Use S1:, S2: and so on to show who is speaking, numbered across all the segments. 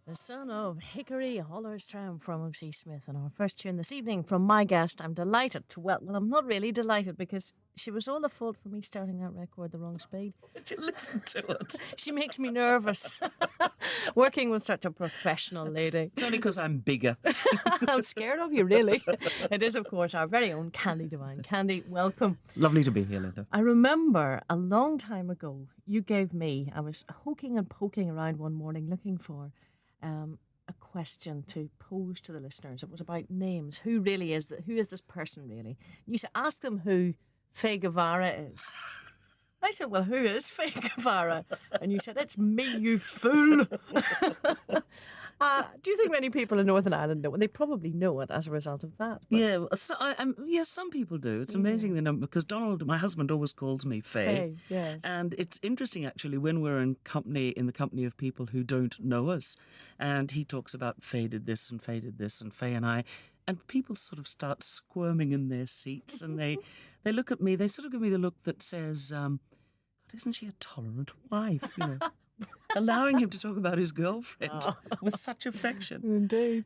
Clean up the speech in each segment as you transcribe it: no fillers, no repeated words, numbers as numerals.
S1: The son of Hickory Hollerstrom from O.C. Smith, and our first tune this evening from my guest. I'm delighted to, well, I'm not really delighted because she was all the fault for me starting that record the wrong speed.
S2: Did you listen to it?
S1: She makes me nervous. Working with such a professional lady.
S2: It's only because I'm bigger.
S1: I'm scared of you, really. It is, of course, our very own Candy Devine. Candy, welcome.
S2: Lovely to be here, Lynda.
S1: I remember a long time ago, you gave me, I was hoking and poking around one morning looking for a question to pose to the listeners. It was about names. Who is this person really? You said, ask them who Faye Guevara is. I said, well, who is Faye Guevara? And you said, it's me, you fool. Do you think many people in Northern Ireland know? And they probably know it as a result of that. But
S2: Yeah, yes, some people do. It's amazing the number, because Donald, my husband, always calls me Faye.
S1: Yes.
S2: And it's interesting, actually, when we're in the company of people who don't know us, and he talks about Faye did this, and Faye did this, and Faye and I, and people sort of start squirming in their seats, and they look at me, they sort of give me the look that says, God, isn't she a tolerant wife, you know? Allowing him to talk about his girlfriend with such affection.
S1: Indeed.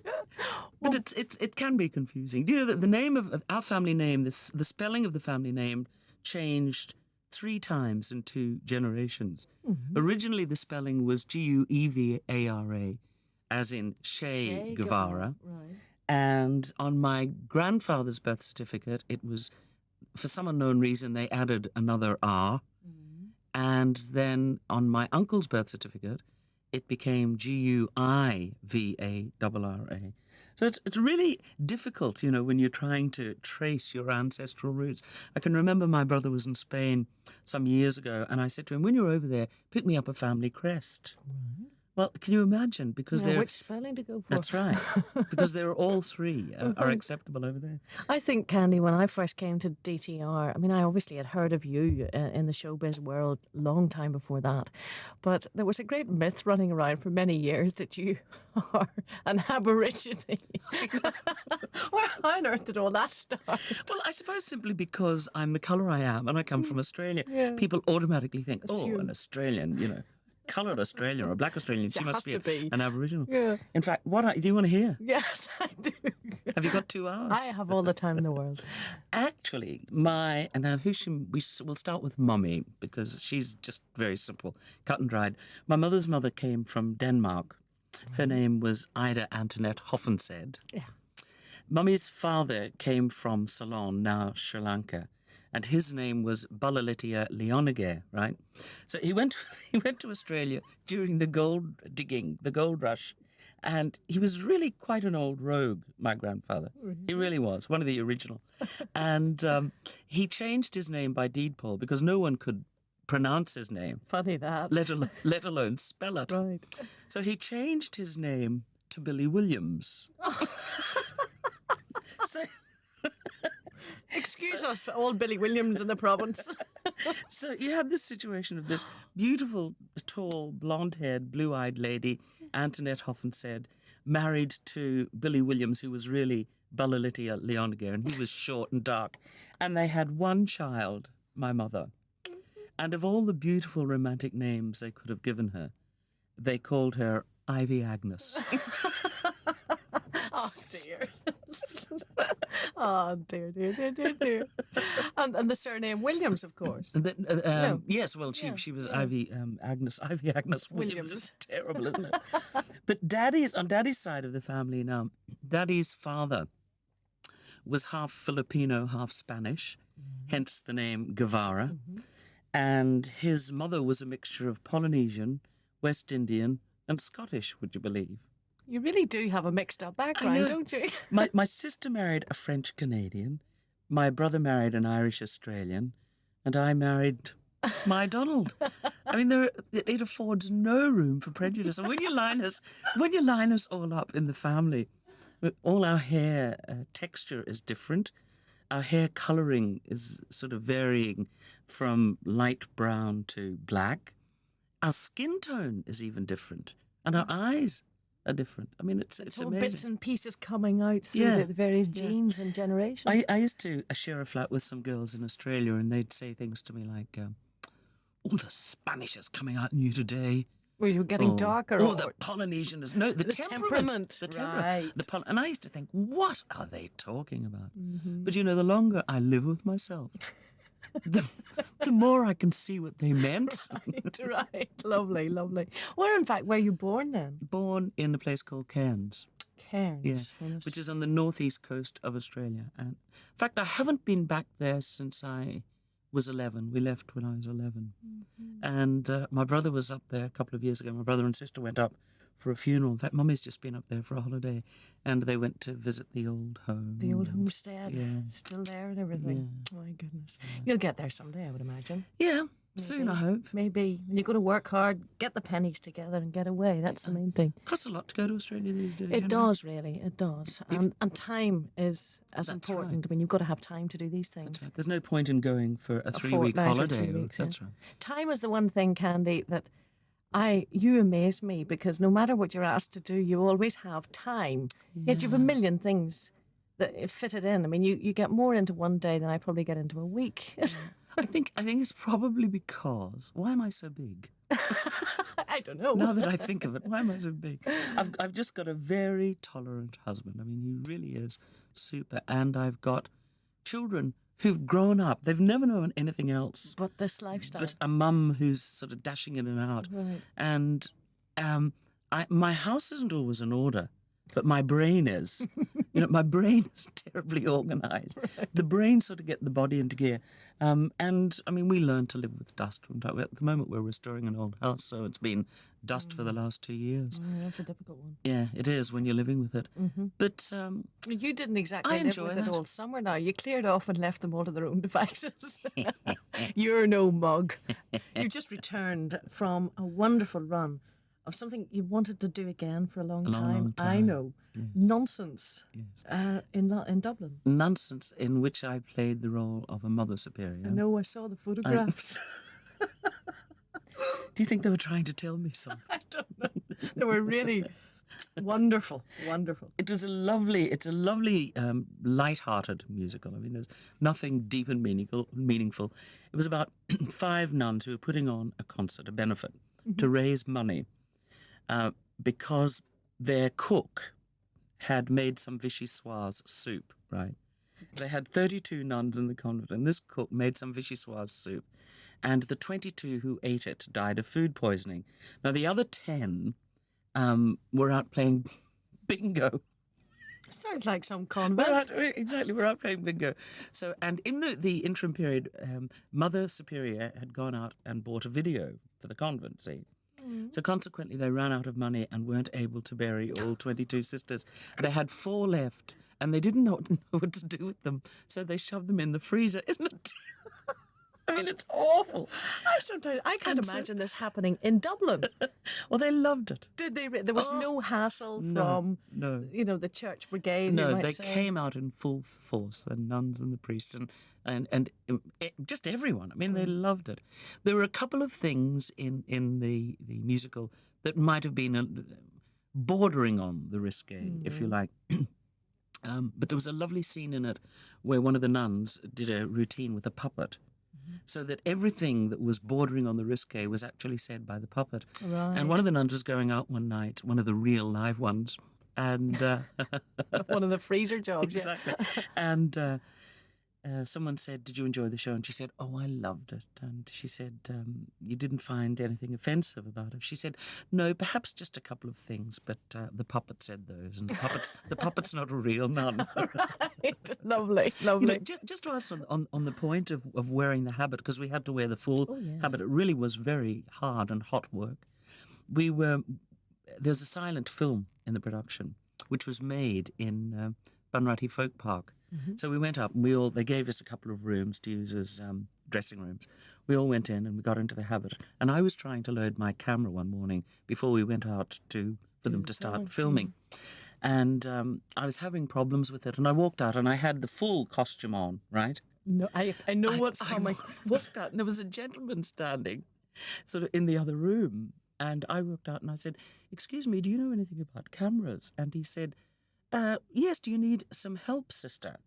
S2: But it can be confusing. Do you know that the name of our family name, the spelling of the family name changed 3 times in 2 generations. Mm-hmm. Originally, the spelling was Guevara, as in Che Guevara.
S1: Right.
S2: And on my grandfather's birth certificate, it was, for some unknown reason, they added another R. And then on my uncle's birth certificate, it became Guivara. So it's really difficult, you know, when you're trying to trace your ancestral roots. I can remember my brother was in Spain some years ago, and I said to him, when you're over there, pick me up a family crest. Right. Well, can you imagine? Because
S1: they're which spelling to go for?
S2: That's right. Because they're all 3 are acceptable over there.
S1: I think, Candy, when I first came to DTR, I mean, I obviously had heard of you in the showbiz world long time before that, but there was a great myth running around for many years that you are an Aborigine. Well, how on earth did all that start?
S2: Well, I suppose simply because I'm the colour I am and I come from Australia, people automatically think, an Australian, you know. Coloured Australian or a black Australian, she must be an Aboriginal. Yeah. In fact, do you want to hear?
S1: Yes, I do.
S2: Have you got 2 hours?
S1: I have all the time in the world.
S2: Actually, we'll start with Mummy, because she's just very simple, cut and dried. My mother's mother came from Denmark. Her name was Ida Antoinette Hoffensed. Yeah. Mummy's father came from Ceylon, now Sri Lanka. And his name was Balalitia Leonige, right? So he went to Australia during the gold digging, the gold rush, and he was really quite an old rogue, my grandfather. Mm-hmm. He really was, one of the original. And he changed his name by deed poll because no one could pronounce his name.
S1: Funny that.
S2: Let alone spell it.
S1: Right.
S2: So he changed his name to Billy Williams.
S1: Excuse us for all Billy Williams in the province.
S2: So you have this situation of this beautiful, tall, blonde-haired, blue-eyed lady, Antoinette Hoffensed, married to Billy Williams, who was really Balalitia Leonige, and he was short and dark. And they had 1 child, my mother. And of all the beautiful romantic names they could have given her, they called her Ivy Agnes.
S1: Oh, dear. Oh, dear. And the surname Williams, of course.
S2: Yes, well, she was Ivy Agnes Williams. It's terrible, isn't it? But on Daddy's side of the family now, Daddy's father was half Filipino, half Spanish, hence the name Guevara. Mm-hmm. And his mother was a mixture of Polynesian, West Indian, and Scottish, would you believe?
S1: You really do have a mixed up background, don't you?
S2: My sister married a French Canadian, my brother married an Irish Australian, and I married my Donald. I mean, it affords no room for prejudice. And when you line us all up in the family, all our hair texture is different. Our hair colouring is sort of varying from light brown to black. Our skin tone is even different, and our eyes are different. I mean, it's
S1: all
S2: amazing.
S1: Bits and pieces coming out through the various genes and generations.
S2: I used to share a flat with some girls in Australia, and they'd say things to me like, the Spanish is coming out in you today.
S1: Were you getting darker?
S2: Oh, the Polynesian is no the,
S1: The temperament.
S2: the temperament,
S1: Right.
S2: and I used to think, what are they talking about?
S1: Mm-hmm.
S2: But the longer I live with myself, the more I can see what they meant.
S1: Right. Lovely, lovely. Where, in fact, were you born then?
S2: Born in a place called Cairns,
S1: Cairns.
S2: which is on the northeast coast of Australia. And in fact, I haven't been back there since I was 11. We left when I was 11.
S1: Mm-hmm.
S2: And my brother was up there a couple of years ago. My brother and sister went up for a funeral. In fact, Mummy's just been up there for a holiday, and they went to visit the old home.
S1: The old homestead.
S2: Yeah.
S1: Still there and everything.
S2: Yeah.
S1: My goodness. You'll get there someday, I would imagine.
S2: Yeah, soon I hope.
S1: Maybe. When you've got to work hard, get the pennies together and get away. That's the main thing.
S2: Costs a lot to go to Australia these days.
S1: It does, really. It does. And time is as
S2: That's
S1: important.
S2: right.
S1: I mean, you've got to have time to do these things.
S2: That's right. There's no point in going for a 3-week
S1: fortnight or
S2: holiday.
S1: 3 weeks,
S2: That's right.
S1: Time is the one thing, Candy, that you amaze me, because no matter what you're asked to do, you always have time. Yet you've a million things that fit it in. I mean, you get more into one day than I probably get into a week.
S2: I think it's probably because, why am I so big?
S1: I don't know.
S2: Now that I think of it, why am I so big? I've just got a very tolerant husband. I mean, he really is super. And I've got children who've grown up. They've never known anything else
S1: But this lifestyle.
S2: but a mum who's sort of dashing in and out.
S1: Right.
S2: And my house isn't always in order, but my brain is. My brain is terribly organised. Right. The brain sort of get the body into gear. And, I mean, we learn to live with dust from time. At the moment, we're restoring an old house, so it's been dust for the last 2 years.
S1: That's a difficult one.
S2: Yeah, it is when you're living with it.
S1: Mm-hmm.
S2: But
S1: You didn't exactly
S2: I
S1: live
S2: enjoy
S1: with
S2: that.
S1: it all summer now. You cleared off and left them all to their own devices. You're no mug. You just returned from a wonderful run of something you wanted to do again for a long time. I know.
S2: Yes.
S1: Nonsense.
S2: Yes.
S1: In Dublin.
S2: Nonsense, in which I played the role of a Mother Superior.
S1: I know, I saw the photographs.
S2: Do you think they were trying to tell me something?
S1: I don't know. They were really wonderful, wonderful.
S2: It's a lovely, light-hearted musical. I mean, there's nothing deep and meaningful. It was about 5 nuns who were putting on a concert, a benefit, to raise money because their cook had made some vichyssoise soup, right? They had 32 nuns in the convent, and this cook made some vichyssoise soup, and the 22 who ate it died of food poisoning. Now, the other 10 were out playing bingo.
S1: Sounds like some convent.
S2: We're out playing bingo. So, and in the interim period, Mother Superior had gone out and bought a video for the convent, see? So consequently, they ran out of money and weren't able to bury all 22 sisters. They had 4 left, and they didn't know what to do with them, so they shoved them in the freezer. Isn't it? I mean, it's awful.
S1: I can't imagine this happening in Dublin.
S2: Well, they loved it.
S1: Did they? There was no hassle
S2: No,
S1: from,
S2: no.
S1: The church brigade. you
S2: No,
S1: might
S2: they
S1: say.
S2: came out in full force, the nuns and the priests and just everyone. I mean, they loved it. There were a couple of things in the musical that might have been bordering on the risque, if you like. But there was a lovely scene in it where one of the nuns did a routine with a puppet, so that everything that was bordering on the risque was actually said by the puppet.
S1: Right.
S2: And one of the nuns was going out one night, one of the real live ones, and
S1: One of the freezer jobs.
S2: exactly. And someone said, "Did you enjoy the show?" And she said, "Oh, I loved it." And she said, "You didn't find anything offensive about it?" She said, "No, perhaps just a couple of things, but the puppet said those, and the puppet's not a real nun."
S1: Right. Lovely, lovely.
S2: Just to us on the point of wearing the habit, because we had to wear the full
S1: yes.
S2: habit. It really was very hard and hot work. There's a silent film in the production, which was made in Bunratty Folk Park. So we went up, and they gave us a couple of rooms to use as dressing rooms. We all went in, and we got into the habit. And I was trying to load my camera one morning before we went out for them to start filming. And I was having problems with it, and I walked out, and I had the full costume on, right?
S1: No, I know what's coming.
S2: I walked out, and there was a gentleman standing sort of in the other room. And I walked out, and I said, "Excuse me, do you know anything about cameras?" And he said, "Yes, do you need some help, sister?"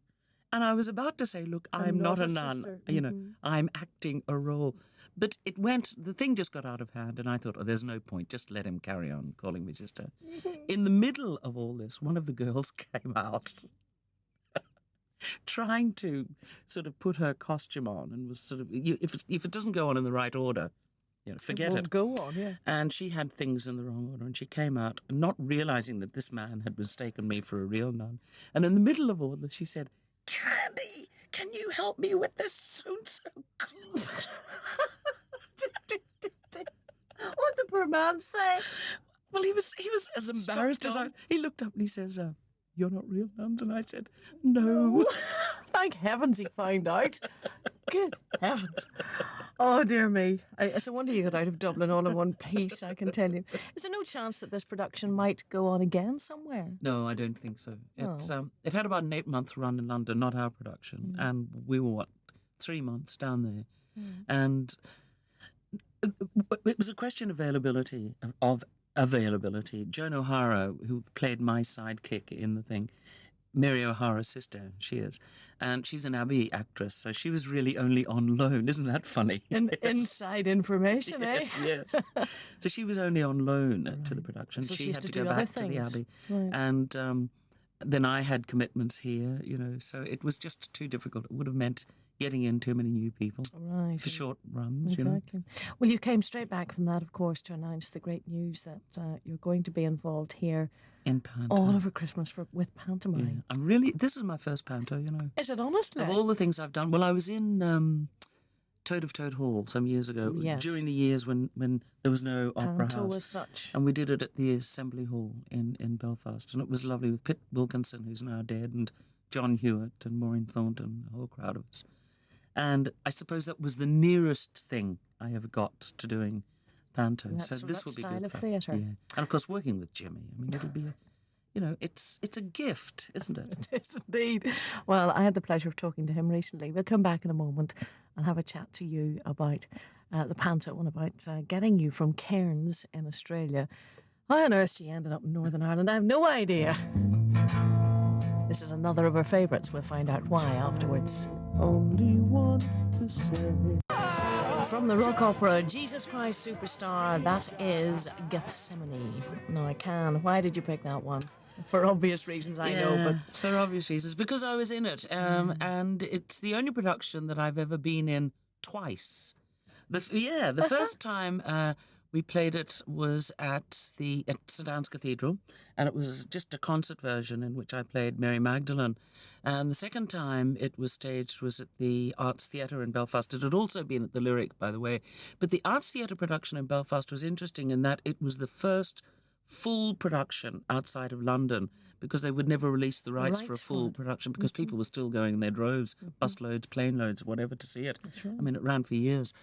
S2: And I was about to say, look, I'm not a nun.
S1: sister.
S2: You know, I'm acting a role. But the thing just got out of hand, and I thought, oh, there's no point. Just let him carry on calling me sister. In the middle of all this, one of the girls came out trying to sort of put her costume on and was sort of, if it doesn't go on in the right order, forget it.
S1: Go on, yeah.
S2: And she had things in the wrong order, and she came out not realizing that this man had mistaken me for a real nun. And in the middle of all this, she said, Candy, can you help me with this so-and-so clothes?
S1: What'd the poor man say?
S2: Well, he was as embarrassed as I. He looked up and he says, you're not real nuns? And I said, no.
S1: Thank heavens he found out. Good heavens. Oh, dear me. It's a wonder you got out of Dublin all in one piece, I can tell you. Is there no chance that this production might go on again somewhere?
S2: No, I don't think so. It had about an 8-month run in London, not our production. And we were, 3 months down there. And it was a question of availability. Joan O'Hara, who played my sidekick in the thing, Mary O'Hara's sister, she is. And she's an Abbey actress, so she was really only on loan. Isn't that funny?
S1: Inside information,
S2: yes, Yes. So she was only on loan to the production.
S1: So
S2: she had to
S1: do
S2: go
S1: other
S2: back to the Abbey.
S1: Right.
S2: And then I had commitments here, so it was just too difficult. It would have meant getting in too many new people for short runs.
S1: Exactly. Well, you came straight back from that, of course, to announce the great news that you're going to be involved here
S2: in panto
S1: all over Christmas with pantomime.
S2: Yeah. This is my first panto,
S1: Is it, honestly?
S2: Of all the things I've done. Well, I was in Toad of Toad Hall some years ago, during the years when there was no opera
S1: Panto
S2: house.
S1: as such.
S2: And we did it at the Assembly Hall in Belfast, and it was lovely with Pitt Wilkinson, who's now dead, and John Hewitt and Maureen Thornton, a whole crowd of us. And I suppose that was the nearest thing I ever got to doing panto.
S1: That's
S2: so this will be
S1: style
S2: good
S1: of
S2: fun.
S1: theatre.
S2: Yeah. And of course, working with Jimmy. I mean, it'll be, it's a gift, isn't it?
S1: It is indeed. Well, I had the pleasure of talking to him recently. We'll come back in a moment and have a chat to you about the panto and about getting you from Cairns in Australia. How on earth she ended up in Northern Ireland, I have no idea. This is another of our favourites. We'll find out why afterwards.
S2: Only want to say.
S1: From the rock opera Jesus Christ Superstar, that is Gethsemane. Now, why did you pick that one? For obvious reasons, I know, but
S2: for obvious reasons, because I was in it, and it's the only production that I've ever been in twice. The first time we played it was at St Anne's Cathedral, and it was just a concert version in which I played Mary Magdalene. And the second time it was staged was at the Arts Theatre in Belfast. It had also been at the Lyric, by the way. But the Arts Theatre production in Belfast was interesting in that it was the first full production outside of London, because they would never release the rights for a full production because people were still going in their droves, bus loads, plane loads, whatever, to see it.
S1: That's right.
S2: I mean, it ran for years.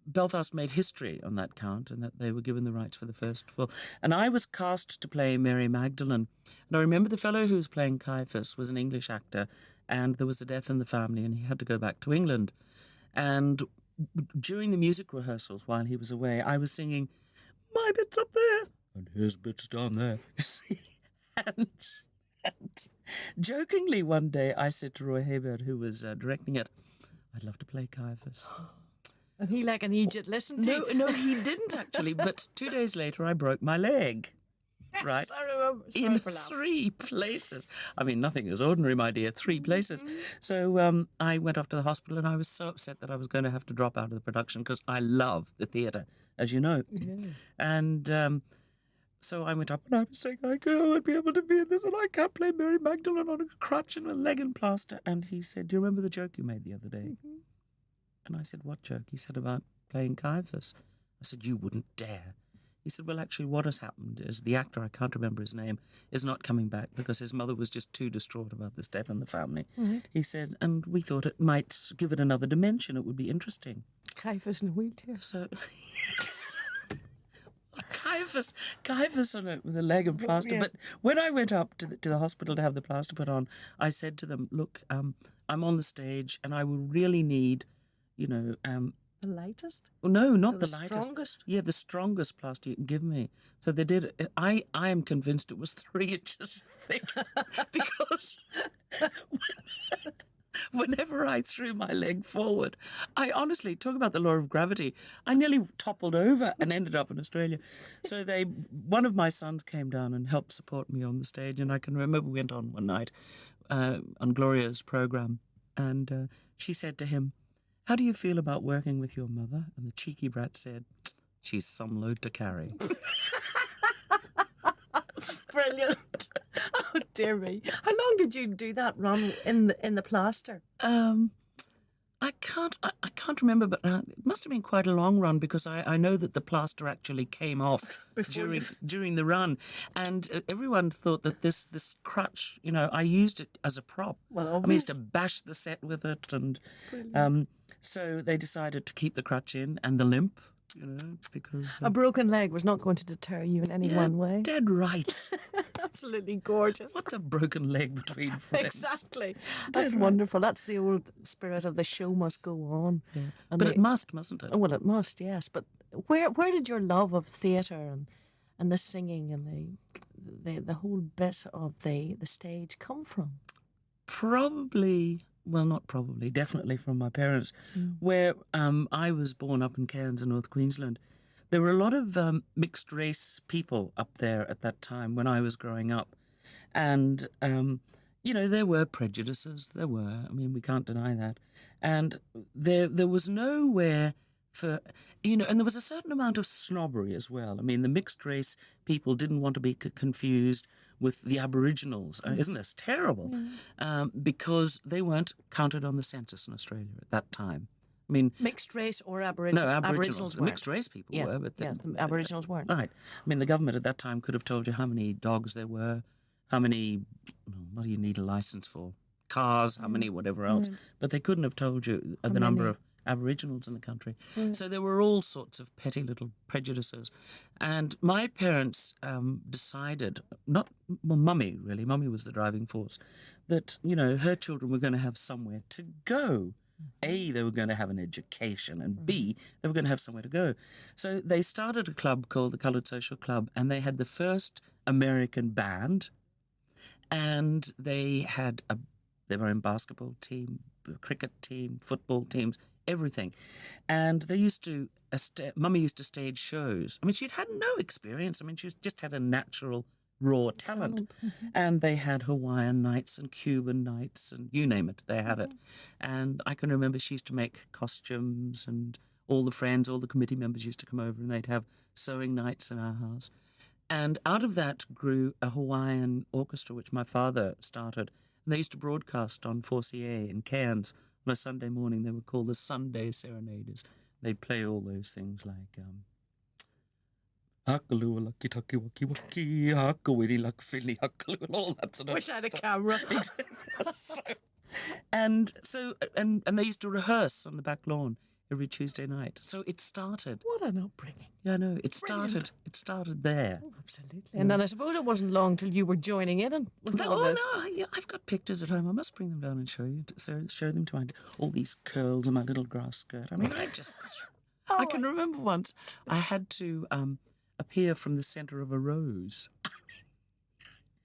S2: Belfast made history on that count, and that they were given the rights for the first full. And I was cast to play Mary Magdalene. And I remember the fellow who was playing Caiaphas was an English actor, and there was a death in the family, and he had to go back to England. And during the music rehearsals while he was away, I was singing, "My bit's up there, and his bit's down there." You see? And jokingly one day I said to Roy Haybird, who was directing it, "I'd love to play Caiaphas."
S1: And he like an Egypt listened to.
S2: No, he didn't actually. But 2 days later, I broke my leg. Right?
S1: Yes, I remember.
S2: In 3 places. I mean, nothing is ordinary, my dear. 3 places. So I went off to the hospital, and I was so upset that I was going to have to drop out of the production because I love the theatre, as you know.
S1: Yeah.
S2: And so I went up and I was saying, I won't be able to be in this, and I can't play Mary Magdalene on a crutch and a leg in plaster. And he said, "Do you remember the joke you made the other day?" And I said, "What joke?" He said, "About playing Caiaphas." I said, "You wouldn't dare." He said, "Well, actually, what has happened is the actor, I can't remember his name, is not coming back because his mother was just too distraught about this death in the family."
S1: Right.
S2: He said, "And we thought it might give it another dimension. It would be interesting."
S1: Caiaphas in a wheelchair.
S2: So, Caiaphas on it with a leg and plaster.
S1: Yeah.
S2: But when I went up to the hospital to have the plaster put on, I said to them, "Look, I'm on the stage, and I will really need,
S1: The lightest?
S2: Oh, no, not
S1: The
S2: the lightest.
S1: strongest?
S2: Yeah, the strongest plaster you can give me. So they did. I am convinced it was 3 inches thick because whenever I threw my leg forward, I honestly, talk about the law of gravity, I nearly toppled over and ended up in Australia. So one of my sons came down and helped support me on the stage. And I can remember we went on one night on Gloria's program, and she said to him, "How do you feel about working with your mother?" And the cheeky brat said, "She's some load to carry."
S1: Brilliant. Oh, dear me. How long did you do that run in the plaster?
S2: I can't remember, but it must have been quite a long run because I know that the plaster actually came off during the run, and everyone thought that this crutch, I used it as a prop.
S1: Well,
S2: I used to bash the set with it, and so they decided to keep the crutch in and the limp, because
S1: a broken leg was not going to deter you in any one way.
S2: Dead right.
S1: Absolutely gorgeous.
S2: What's a broken leg between friends?
S1: Exactly. That's wonderful. That's the old spirit of the show must go on.
S2: Yeah. But it mustn't it?
S1: Well, it must, yes. But where did your love of theatre and the singing and the whole bit of the stage come from?
S2: Definitely from my parents, where I was born up in Cairns in North Queensland. There were a lot of mixed race people up there at that time when I was growing up. And, there were prejudices. There were. I mean, we can't deny that. And there was nowhere for, and there was a certain amount of snobbery as well. I mean, the mixed race people didn't want to be confused with the Aboriginals. Isn't this terrible? Because they weren't counted on the census in Australia at that time. I mean,
S1: mixed race or Aboriginals?
S2: No, Aboriginals
S1: weren't.
S2: Mixed race people
S1: yes,
S2: were, but
S1: the Aboriginals weren't.
S2: Right. I mean, the government at that time could have told you how many dogs there were, how many, what do you need a license for? Cars, how many, whatever else. But they couldn't have told you the number of Aboriginals in the country. So there were all sorts of petty little prejudices. And my parents decided, Mummy was the driving force, that, her children were going to have somewhere to go. A, they were going to have an education, and B, they were going to have somewhere to go. So they started a club called the Coloured Social Club, and they had the first American band, and they were in basketball team, cricket team, football teams, everything. And they used to, Mummy used to stage shows. I mean, she'd had no experience. I mean, she just had a natural raw talent. And they had Hawaiian nights and Cuban nights and you name it, they had it. And I can remember she used to make costumes, and all the friends, all the committee members used to come over, and they'd have sewing nights in our house. And out of that grew a Hawaiian orchestra, which my father started. And they used to broadcast on 4CA in Cairns on a Sunday morning. They were called the Sunday Serenaders. They'd play all those things like Hakalua lucky tucky waki waki, hakawiri luck filly hakalua, all that sort of
S1: Which
S2: stuff.
S1: had a camera.
S2: And they used to rehearse on the back lawn every Tuesday night. So it started.
S1: What an upbringing.
S2: Yeah, I know. It started there.
S1: Oh, absolutely. And then I suppose it wasn't long till you were joining in with all of this.
S2: I've got pictures at home. I must bring them down and show them to all these curls in my little grass skirt. I mean, I can remember once I had to appear from the centre of a rose.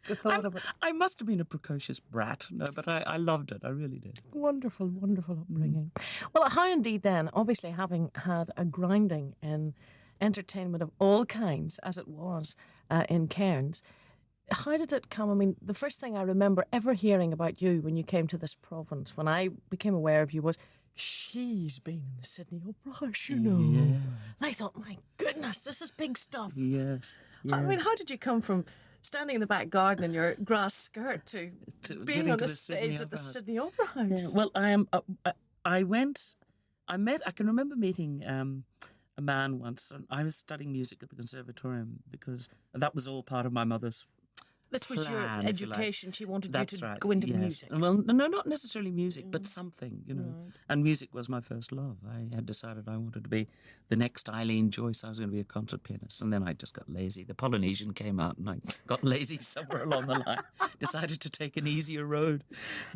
S1: The thought of it.
S2: I must have been a precocious brat, but I loved it. I really did.
S1: Wonderful, wonderful upbringing. Well, how indeed then, obviously having had a grinding in entertainment of all kinds, as it was in Cairns, how did it come? I mean, the first thing I remember ever hearing about you when you came to this province, when I became aware of you, was, she's been in the Sydney Opera House, you know.
S2: Yeah.
S1: And I thought, my goodness, this is big stuff.
S2: Yes.
S1: I mean, how did you come from standing in the back garden in your grass skirt to being on a stage at the Sydney Opera House?
S2: Yeah. Well, I can remember meeting a man once, and I was studying music at the Conservatorium because that was all part of my mother's
S1: This was your
S2: plan,
S1: education. She wanted
S2: That's
S1: you to
S2: right.
S1: go into
S2: yes.
S1: music.
S2: Well, no, not necessarily music, but something,
S1: Right.
S2: And music was my first love. I had decided I wanted to be the next Eileen Joyce. I was going to be a concert pianist, and then I just got lazy. The Polynesian came out, and I got lazy somewhere along the line. Decided to take an easier road.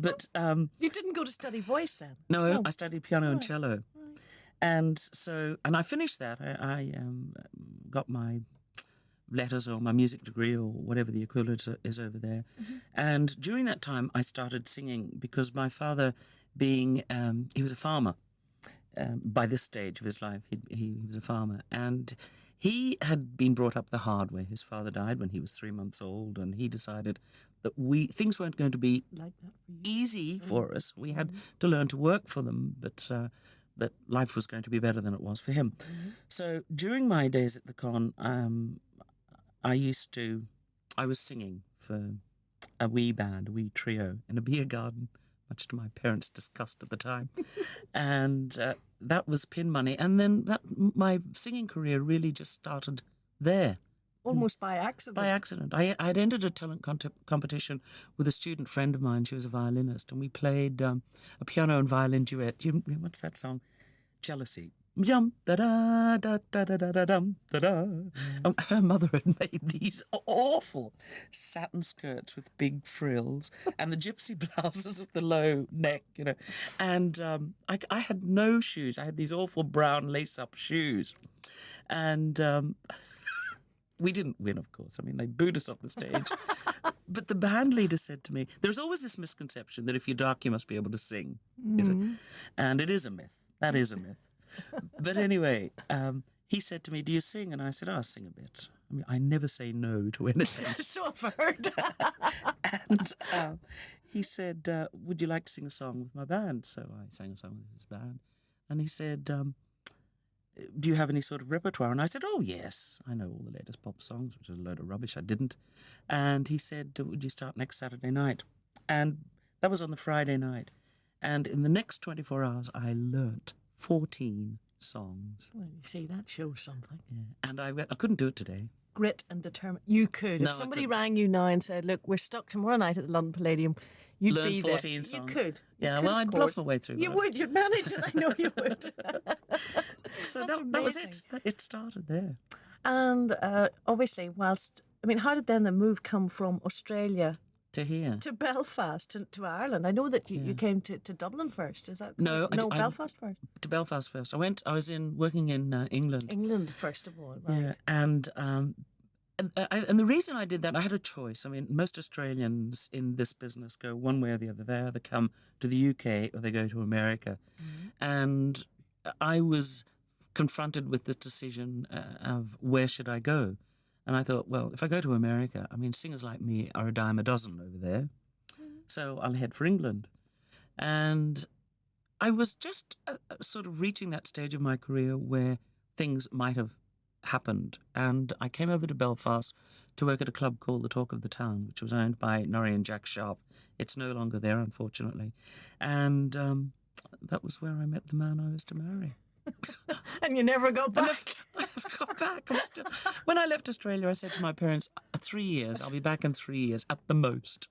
S2: But
S1: You didn't go to study voice then?
S2: no,
S1: Oh.
S2: I studied piano and cello. And I finished that. I got my letters or my music degree or whatever the equivalent is over there. And during that time, I started singing because my father, being he was a farmer. By this stage of his life, he was a farmer, and he had been brought up the hard way. His father died when he was 3 months old, and he decided that things weren't going to be
S1: Like that for you.
S2: easy for us. We had to learn to work for them, but that life was going to be better than it was for him. So during my days at the con, I was singing for a wee band, a wee trio in a beer garden, much to my parents' disgust at the time. And that was pin money. And then my singing career really just started there.
S1: Almost by accident.
S2: By accident. I'd entered a talent competition with a student friend of mine. She was a violinist. And we played a piano and violin duet. What's that song? Jealousy. Yum, da-da, da-da-da-da-dum, da-da. Her mother had made these awful satin skirts with big frills and the gypsy blouses with the low neck, And I had no shoes. I had these awful brown lace-up shoes. And we didn't win, of course. I mean, they booed us off the stage. But the band leader said to me, there's always this misconception that if you're dark, you must be able to sing. And it is a myth. That is a myth. But anyway, he said to me, do you sing? And I said, I'll sing a bit. I mean, I never say no to anything.
S1: So I've heard.
S2: And he said, would you like to sing a song with my band? So I sang a song with his band. And he said, do you have any sort of repertoire? And I said, oh, yes, I know all the latest pop songs, which is a load of rubbish. I didn't. And he said, would you start next Saturday night? And that was on the Friday night. And in the next 24 hours, I learnt 14 songs.
S1: Well, you see, that shows something.
S2: Yeah. And I couldn't do it today.
S1: Grit and determination. You could.
S2: No,
S1: if
S2: I
S1: somebody
S2: couldn't.
S1: rang you now and said, look, we're stuck tomorrow night at the London Palladium, you'd
S2: Learn
S1: be
S2: 14
S1: there.
S2: songs.
S1: You could.
S2: Yeah,
S1: You could,
S2: well,
S1: of
S2: I'd
S1: course.
S2: bluff my way through
S1: You
S2: that.
S1: would. You'd manage it. I know you would.
S2: So
S1: That's
S2: that was
S1: amazing.
S2: it. It started there.
S1: And obviously, how did then the move come from Australia
S2: To here.
S1: to Belfast, to Ireland? I know that you came to Dublin first. Is that
S2: No,
S1: correct?
S2: I-
S1: Belfast first.
S2: To Belfast first. I was working in England.
S1: England first of all, right?
S2: Yeah, and the reason I did that, I had a choice. I mean, most Australians in this business go one way or the other. They either come to the UK or they go to America. And I was confronted with this decision of where should I go? And I thought, well, if I go to America, I mean, singers like me are a dime a dozen over there. So I'll head for England. And I was just sort of reaching that stage of my career where things might have happened. And I came over to Belfast to work at a club called the Talk of the Town, which was owned by Norrie and Jack Sharp. It's no longer there, unfortunately. And that was where I met the man I was to marry.
S1: And you never got back.
S2: I never got back. When I left Australia, I said to my parents, 3 years, I'll be back in 3 years at the most.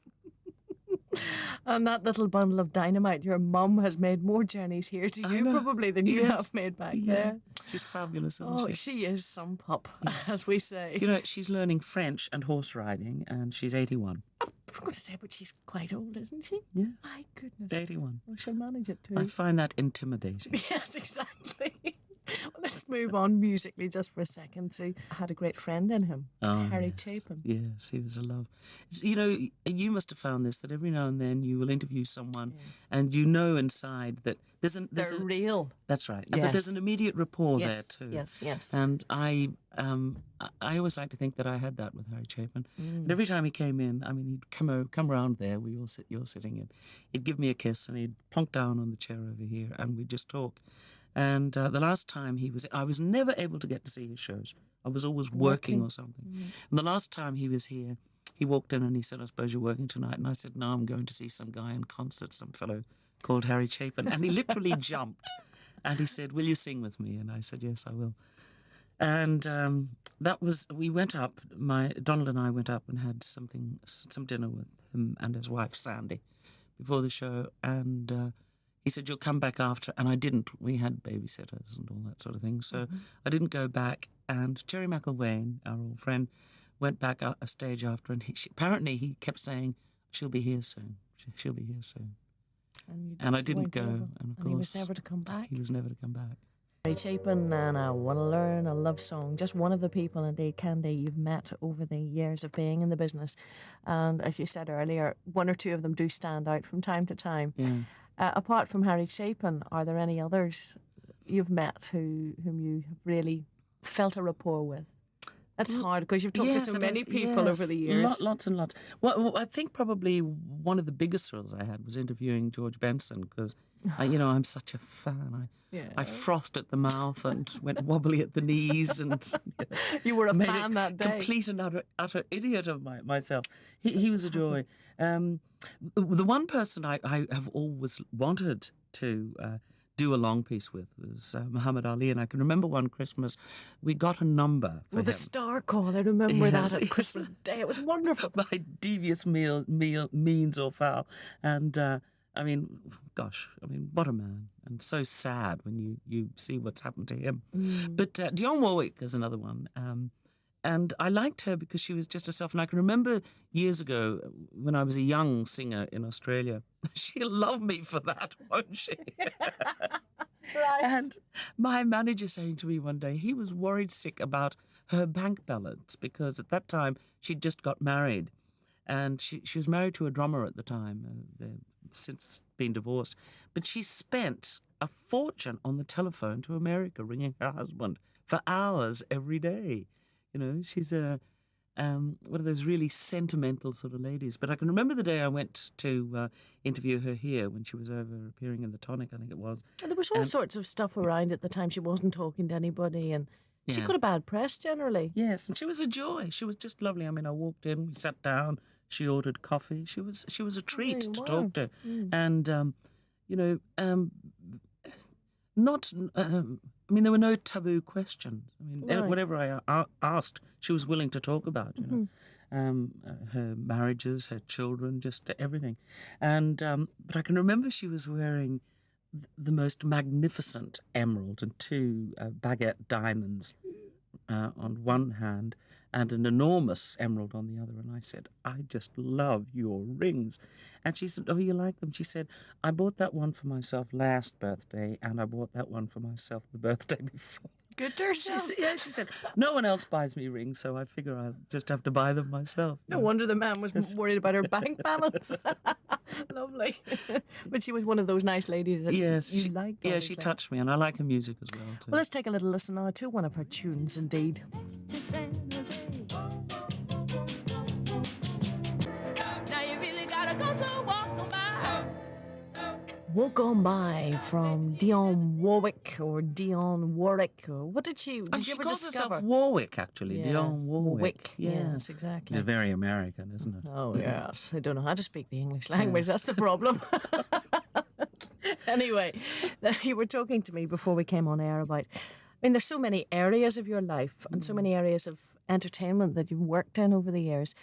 S1: And that little bundle of dynamite, your mum has made more journeys here to you
S2: know.
S1: probably than you
S2: Yes.
S1: have made back
S2: Yeah.
S1: there.
S2: She's fabulous, isn't
S1: Oh,
S2: she?
S1: she is some pup, as we say.
S2: She's learning French and horse riding, and she's 81.
S1: I'm going to say, but she's quite old, isn't she?
S2: Yes,
S1: My goodness.
S2: 81.
S1: We shall manage it too.
S2: I find that intimidating.
S1: Yes, exactly. Well, let's move on musically just for a second. I had a great friend in him, Harry
S2: yes.
S1: Chapin.
S2: Yes, he was a love. You must have found this, that every now and then you will interview someone and you know inside that
S1: They're real.
S2: That's right. But there's
S1: Yes.
S2: an immediate rapport
S1: Yes,
S2: there too.
S1: yes.
S2: And I always like to think that I had that with Harry Chapin. And every time he came in, I mean, he'd come around there, you're sitting in, he'd give me a kiss and he'd plonk down on the chair over here and we'd just talk. And the last time I was never able to get to see his shows. I was always working or something. And the last time he was here, he walked in and he said, I suppose you're working tonight. And I said, no, I'm going to see some guy in concert, some fellow called Harry Chapin. And he literally jumped. And he said, will you sing with me? And I said, yes, I will. And we went up, Donald and I went up and had some dinner with him and his wife, Sandy, before the show. And he said, you'll come back after. And I didn't. We had babysitters and all that sort of thing. So I didn't go back. And Jerry McIlvaine, our old friend, went back a stage after. And apparently he kept saying, she'll be here soon. She'll be here soon. And I didn't go.
S1: Over.
S2: And of course,
S1: he was never to come back.
S2: He was never to come back.
S1: Mary Chapin and I Want to Learn a Love Song. Just one of the people, indeed, Candy, you've met over the years of being in the business. And as you said earlier, one or two of them do stand out from time to time.
S2: Yeah.
S1: Apart from Harry Chapin, are there any others you've met whom you have really felt a rapport with? That's hard because you've talked to so many people over the years.
S2: Lots and lots. Well, I think probably one of the biggest thrills I had was interviewing George Benson because, I'm such a fan. I frothed at the mouth and went wobbly at the knees and
S1: you were a
S2: made
S1: fan that day.
S2: Complete and utter idiot of myself. He was a joy. The one person I have always wanted to do a long piece with was Muhammad Ali, and I can remember one Christmas we got a number for him.
S1: The star call, I remember that at Christmas Day. It was wonderful.
S2: By devious means or foul. And what a man. And so sad when you see what's happened to him. But Dionne Warwick is another one. And I liked her because she was just herself. And I can remember years ago when I was a young singer in Australia, she'll love me for that, won't she?
S1: Right.
S2: And my manager saying to me one day, he was worried sick about her bank balance because at that time she'd just got married. And she was married to a drummer at the time. They've since been divorced. But she spent a fortune on the telephone to America, ringing her husband for hours every day. She's one of those really sentimental sort of ladies. But I can remember the day I went to interview her here when she was over appearing in the Tonic, I think it was.
S1: And there was all sorts of stuff around at the time. She wasn't talking to anybody, and she got a bad press generally.
S2: Yes, and she was a joy. She was just lovely. I mean, I walked in, we sat down, she ordered coffee. She was a treat to talk to, and not. There were no taboo questions. Whatever I asked, she was willing to talk about. Her marriages, her children, just everything. And but I can remember she was wearing the most magnificent emerald and two baguette diamonds on one hand and an enormous emerald on the other. And I said, I just love your rings. And she said, oh, you like them? She said, I bought that one for myself last birthday and I bought that one for myself the birthday before.
S1: Good to herself.
S2: She said, no one else buys me rings, so I figure I'll just have to buy them myself.
S1: No wonder the man was worried about her bank balance. Lovely. But she was one of those nice ladies that you liked.
S2: Yeah, she touched me, and I like her music as well, too.
S1: Well, let's take a little listen now to one of her tunes, indeed. Now you really gotta go, so walk on by. Walk On By from Dionne Warwick or Dionne Warwick. Or what did she ever
S2: she calls
S1: discover?
S2: herself Warwick, actually.
S1: Yeah.
S2: Dionne Warwick.
S1: Yes, exactly.
S2: It's very American, isn't it?
S1: Oh, yes. I don't know how to speak the English language. That's the problem. Anyway, you were talking to me before we came on air about, there's so many areas of your life and so many areas of entertainment that you've worked in over the years.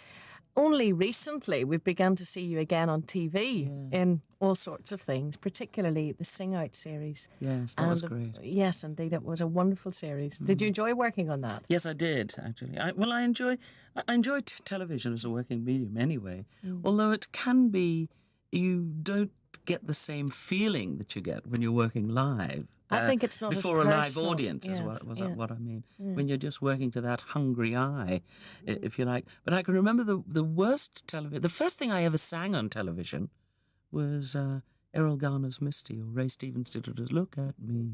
S1: Only recently we've begun to see you again on TV in all sorts of things, particularly the Sing Out series.
S2: Yes, that was great.
S1: Yes, indeed, it was a wonderful series. Did you enjoy working on that?
S2: Yes, I did, actually. I enjoy television as a working medium anyway, although it can be, you don't get the same feeling that you get when you're working live.
S1: I think it's not
S2: before
S1: as
S2: a live
S1: personal.
S2: audience is what I mean. When you're just working to that hungry eye, if you like. But I can remember the worst television. The first thing I ever sang on television was Errol Garner's Misty, or Ray Stevens did it as Look at Me.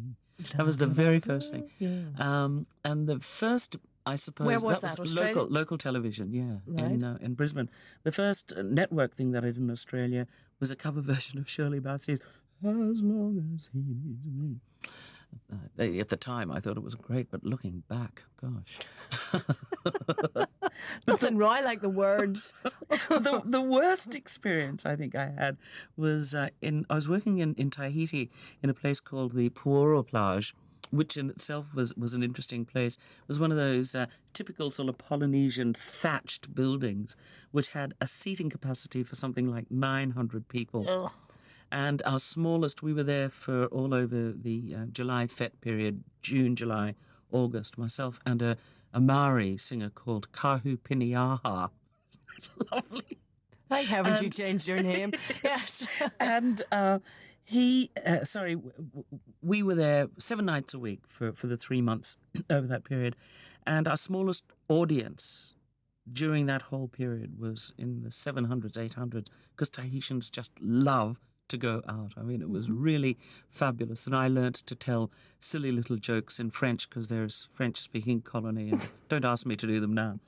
S2: That was the very first thing. Yeah. And the first, I suppose,
S1: where was that? Australia?
S2: Local television,
S1: right.
S2: in Brisbane. The first network thing that I did in Australia was a cover version of Shirley Bassey's As Long As He Needs Me. At the time, I thought it was great, but looking back, gosh.
S1: Nothing right like the words.
S2: The worst experience I think I had was I was working in Tahiti in a place called the Puoro Plage, which in itself was an interesting place. It was one of those typical sort of Polynesian thatched buildings, which had a seating capacity for something like 900 people.
S1: Ugh.
S2: And our smallest, we were there for all over the July Fete period, June, July, August, myself and a Maori singer called Kahu Piniaha. Lovely.
S1: Thank heavens you changed your name. Yes.
S2: And We were there 7 nights a week for the 3 months over that period. And our smallest audience during that whole period was in the 700s, 800s, because Tahitians just love to go out. I mean, it was really fabulous. And I learnt to tell silly little jokes in French because there's French-speaking colony, and don't ask me to do them now.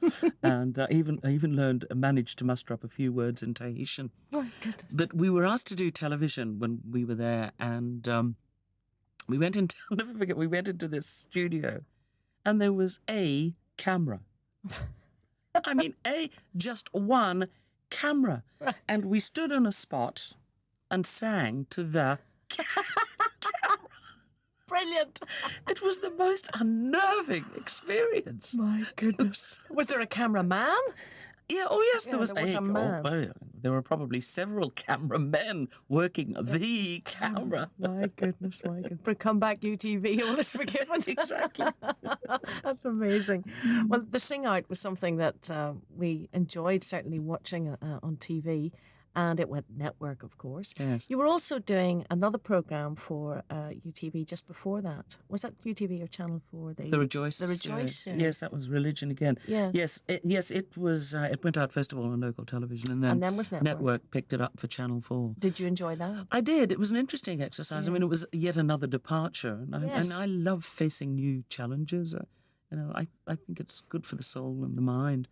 S2: And I even managed to muster up a few words in Tahitian.
S1: Oh, goodness.
S2: But we were asked to do television when we were there, and we went into, I'll never forget, we went into this studio, and there was a camera. I mean, just one camera.
S1: Right.
S2: And we stood on a spot and sang to the camera.
S1: Brilliant.
S2: It was the most unnerving experience.
S1: My goodness. Was there a cameraman?
S2: Yeah, oh yes, there was
S1: a man.
S2: There were probably several cameramen working the camera.
S1: My goodness, my goodness. But come back, UTV, all is forgiven.
S2: Exactly.
S1: That's amazing. Well, the Sing Out was something that we enjoyed certainly watching on TV. And it went network, of course.
S2: Yes.
S1: You were also doing another programme for UTV just before that. Was that UTV or Channel 4?
S2: The Rejoice.
S1: The Rejoice.
S2: Yes, that was Religion again.
S1: Yes.
S2: Yes, it was. It went out first of all on local television, and then
S1: was
S2: network picked it up for Channel 4.
S1: Did you enjoy that?
S2: I did. It was an interesting exercise.
S1: Yeah.
S2: I mean, it was yet another departure, and I love facing new challenges. I think it's good for the soul and the mind,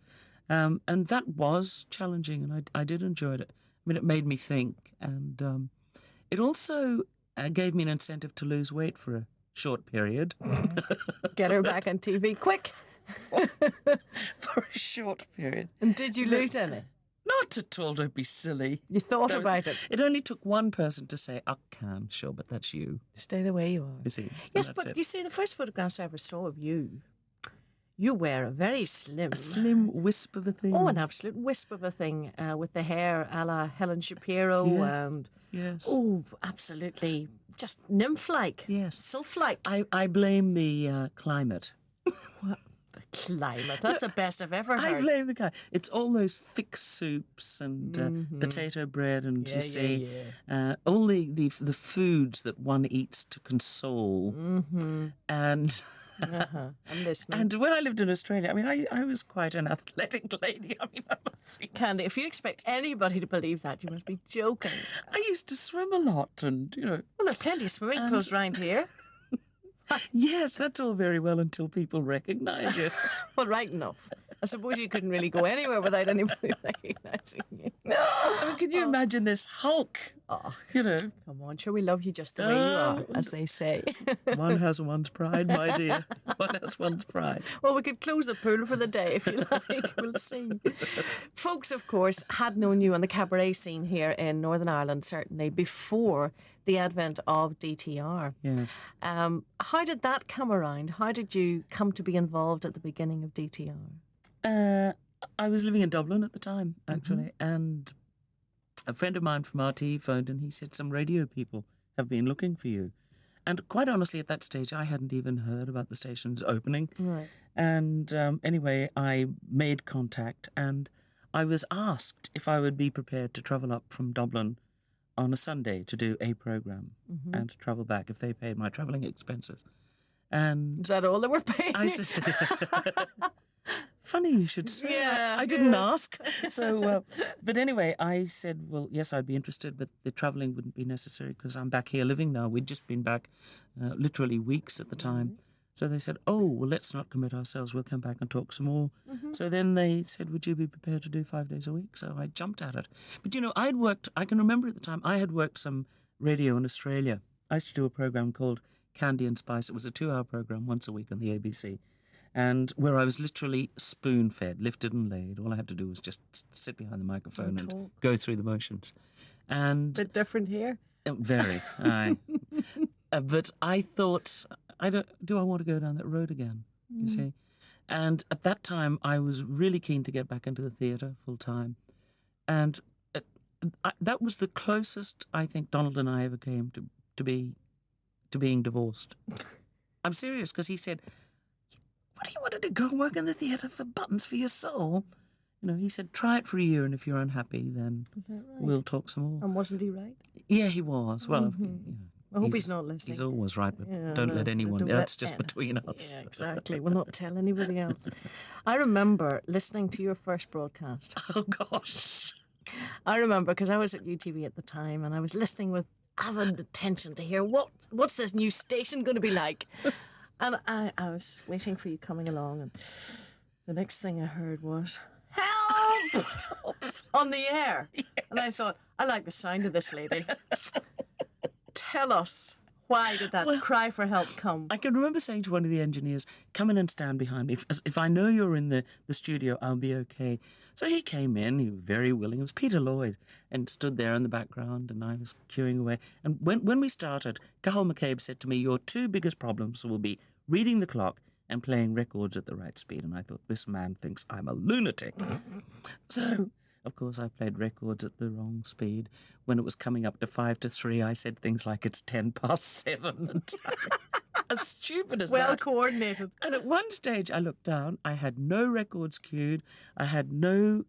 S2: and that was challenging, and I did enjoy it. I mean, it made me think, and it also gave me an incentive to lose weight for a short period.
S1: Get her back on TV, quick!
S2: For a short period.
S1: And did you lose any?
S2: Not at all, don't be silly.
S1: You thought about it.
S2: It only took one person to say, I can, sure, but that's you.
S1: Stay the way you are.
S2: You see?
S1: Yes, but you see, the first photographs I ever saw of you, you wear a very slim...
S2: A slim wisp of a thing.
S1: Oh, an absolute wisp of a thing with the hair a la Helen Shapiro and...
S2: Yes.
S1: Oh, absolutely. Just nymph-like.
S2: Yes.
S1: Sylph-like.
S2: I blame the climate.
S1: What? The climate. That's the best I've ever heard.
S2: I blame the climate. It's all those thick soups and potato bread and, you see, all the foods that one eats to console. And...
S1: I'm listening.
S2: And when I lived in Australia, I mean, I was quite an athletic lady. I mean, I must say.
S1: Candy, if you expect anybody to believe that, you must be joking.
S2: I used to swim a lot, and
S1: Well, there's plenty of swimming pools round here.
S2: Yes, that's all very well until people recognise you.
S1: Well, right enough. I suppose you couldn't really go anywhere without anybody recognising you.
S2: I mean, can you imagine this Hulk?
S1: Oh,
S2: Come
S1: on, sure, we love you just the way you are, as they say.
S2: One has one's pride, my dear. One has one's pride.
S1: Well, we could close the pool for the day if you like. We'll see. Folks, of course, had known you on the cabaret scene here in Northern Ireland, certainly, before the advent of DTR.
S2: Yes.
S1: How did that come around? How did you come to be involved at the beginning of DTR?
S2: I was living in Dublin at the time, actually, and a friend of mine from RT phoned and he said, some radio people have been looking for you. And quite honestly, at that stage, I hadn't even heard about the station's opening.
S1: Right.
S2: And anyway, I made contact and I was asked if I would be prepared to travel up from Dublin on a Sunday to do a programme and to travel back if they paid my travelling expenses. And
S1: is that all they were paying?
S2: I said, funny you should say.
S1: Yeah,
S2: I didn't ask. So, but anyway, I said, well, yes, I'd be interested, but the travelling wouldn't be necessary because I'm back here living now. We'd just been back literally weeks at the time. So they said, oh, well, let's not commit ourselves. We'll come back and talk some more. So then they said, would you be prepared to do 5 days a week? So I jumped at it. But, I can remember at the time, I had worked some radio in Australia. I used to do a programme called Candy and Spice. It was a 2-hour programme once a week on the ABC. And where I was literally spoon-fed, lifted and laid. All I had to do was just sit behind the microphone and go through the motions. And
S1: bit different here?
S2: Very. But I thought, do I want to go down that road again, you see? And at that time, I was really keen to get back into the theatre full-time. And that was the closest I think Donald and I ever came to being divorced. I'm serious, because he said, what do you want to do? Go and work in the theatre for buttons for your soul? He said, try it for a year, and if you're unhappy, then we'll talk some more.
S1: And wasn't he right?
S2: Yeah, he was. Well,
S1: I hope he's not listening.
S2: He's always right, but
S1: Yeah,
S2: don't
S1: no,
S2: let anyone.
S1: don't
S2: That's
S1: let
S2: just between us.
S1: Yeah, exactly. We'll not tell anybody else. I remember listening to your first broadcast.
S2: Oh gosh.
S1: I remember because I was at UTV at the time, and I was listening with avid attention to hear what's this new station going to be like. And I was waiting for you coming along, and the next thing I heard was help on the air. Yes. And I thought, I like the sound of this lady. Tell us, why did that cry for help come?
S2: I can remember saying to one of the engineers, come in and stand behind me. If I know you're in the studio, I'll be okay. So he came in, he was very willing. It was Peter Lloyd, and stood there in the background, and I was queuing away. And when we started, Cathal McCabe said to me, your two biggest problems will be reading the clock and playing records at the right speed. And I thought, this man thinks I'm a lunatic. So, of course, I played records at the wrong speed. When it was coming up to 5 to 3, I said things like, it's 7:10. And as stupid as that.
S1: Well coordinated.
S2: And at one stage, I looked down. I had no records queued. I had no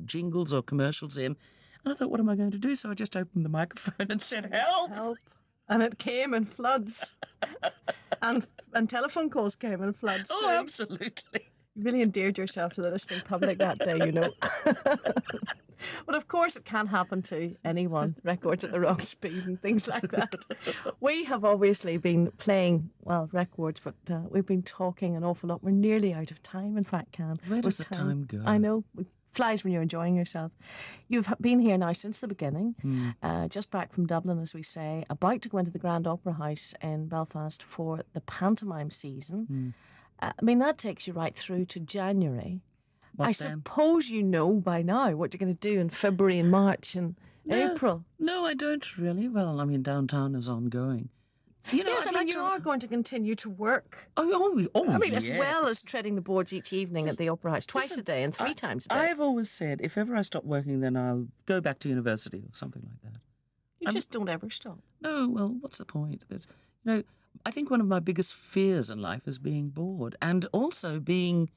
S2: jingles or commercials in. And I thought, what am I going to do? So I just opened the microphone and said, help.
S1: Help. And it came in floods. and telephone calls came in floods
S2: Oh,
S1: too.
S2: absolutely.
S1: You really endeared yourself to the listening public that day, you know. But of course it can happen to anyone, records at the wrong speed and things like that. We have obviously been playing, well, records, but we've been talking an awful lot. We're nearly out of time, in fact, Can.
S2: Where does the time go?
S1: I know. It flies when you're enjoying yourself. You've been here now since the beginning, just back from Dublin, as we say, about to go into the Grand Opera House in Belfast for the pantomime season. I mean, that takes you right through to January. I suppose you know by now what you're going to do in February and March and April.
S2: No, I don't really. Well, I mean, downtown is ongoing. You know,
S1: yes, I mean, you are going to continue to work.
S2: Oh,
S1: I mean,
S2: yes.
S1: as well as treading the boards each evening at the Opera House, twice a day and 3 times a day.
S2: I've always said, if ever I stop working, then I'll go back to university or something like that.
S1: You just don't ever stop.
S2: No, well, what's the point? I think one of my biggest fears in life is being bored, and also being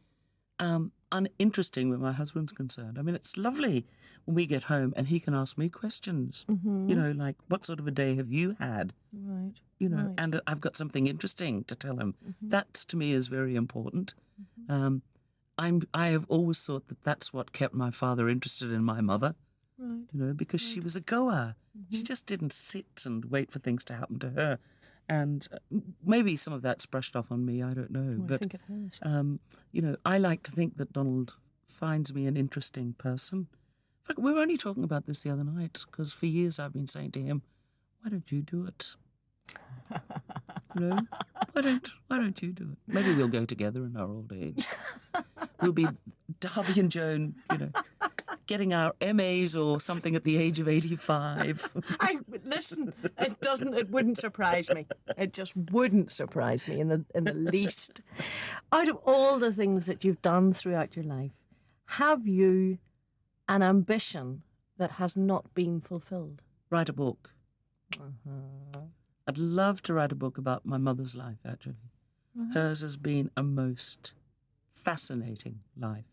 S2: uninteresting when my husband's concerned. I mean, it's lovely when we get home and he can ask me questions. You know, like, what sort of a day have you had?
S1: Right.
S2: You know, and I've got something interesting to tell him. That to me is very important. I have always thought that that's what kept my father interested in my mother. Right. You know, because she was a goer. She just didn't sit and wait for things to happen to her. And maybe some of that's brushed off on me, I don't know.
S1: Well,
S2: but
S1: I think it has.
S2: you know, I like to think that Donald finds me an interesting person. In fact, we were only talking about this the other night, because for years I've been saying to him, why don't you do it? You know, why don't you do it? Maybe we'll go together in our old age. We'll be Darby and Joan, you know, getting our MAs or something at the age of 85.
S1: Listen, it wouldn't surprise me. It just wouldn't surprise me in the least. Out of all the things that you've done throughout your life, have you an ambition that has not been fulfilled?
S2: Write a book. I'd love to write a book about my mother's life, actually. Hers has been a most fascinating life.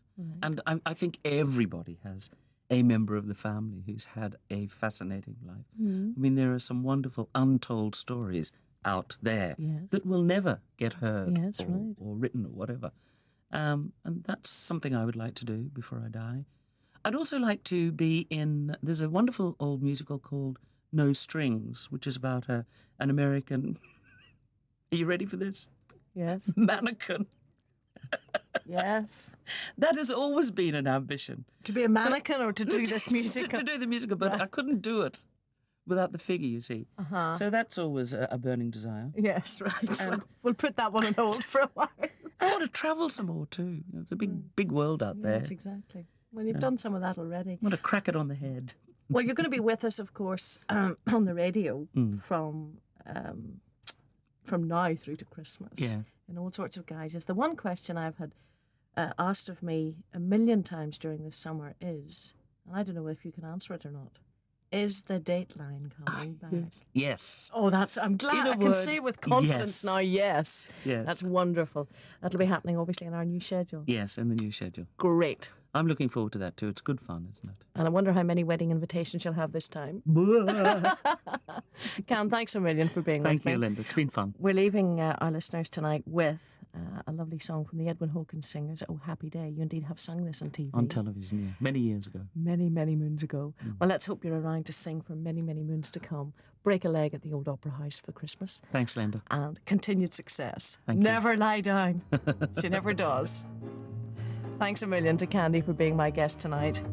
S2: And I think everybody has a member of the family who's had a fascinating life. I mean, there are some wonderful untold stories out there that will never get heard or written or whatever. And that's something I would like to do before I die. I'd also like to be in... There's a wonderful old musical called No Strings, which is about an American... Are you ready for this?
S1: Yes.
S2: Mannequin.
S1: Yes.
S2: That has always been an ambition.
S1: To be a mannequin or to do this musical?
S2: To do the musical, but I couldn't do it without the figure, you see. So that's always a burning desire.
S1: Yes, right. We'll put that one on hold for a while.
S2: I want to travel some more too. It's a big world out there.
S1: Yes, exactly. Well, you've done some of that already.
S2: I want to crack it on the head.
S1: Well, you're going to be with us, of course, on the radio from now through to Christmas.
S2: Yeah.
S1: In all sorts of guises. The one question I've had asked of me a million times during this summer is, and I don't know if you can answer it or not, Is the Dateline coming back?
S2: Yes.
S1: Oh, I'm glad.
S2: In a
S1: I can
S2: word,
S1: say with confidence
S2: yes.
S1: now, yes.
S2: Yes.
S1: That's wonderful. That'll be happening, obviously, in our new schedule.
S2: Yes, in the new schedule.
S1: Great.
S2: I'm looking forward to that too. It's good fun, isn't it?
S1: And I wonder how many wedding invitations you'll have this time. Can, thanks a million for being
S2: Thank
S1: with
S2: you,
S1: me.
S2: Lynda. It's been fun.
S1: We're leaving our listeners tonight with a lovely song from the Edwin Hawkins Singers, Oh Happy Day. You indeed have sung this on TV.
S2: On television, yeah. Many years ago.
S1: Many, many moons ago. Well, let's hope you're around to sing for many, many moons to come. Break a leg at the Old Opera House for Christmas.
S2: Thanks, Lynda.
S1: And continued success.
S2: Thank you.
S1: Never lie down. She never does. Thanks a million to Candy for being my guest tonight.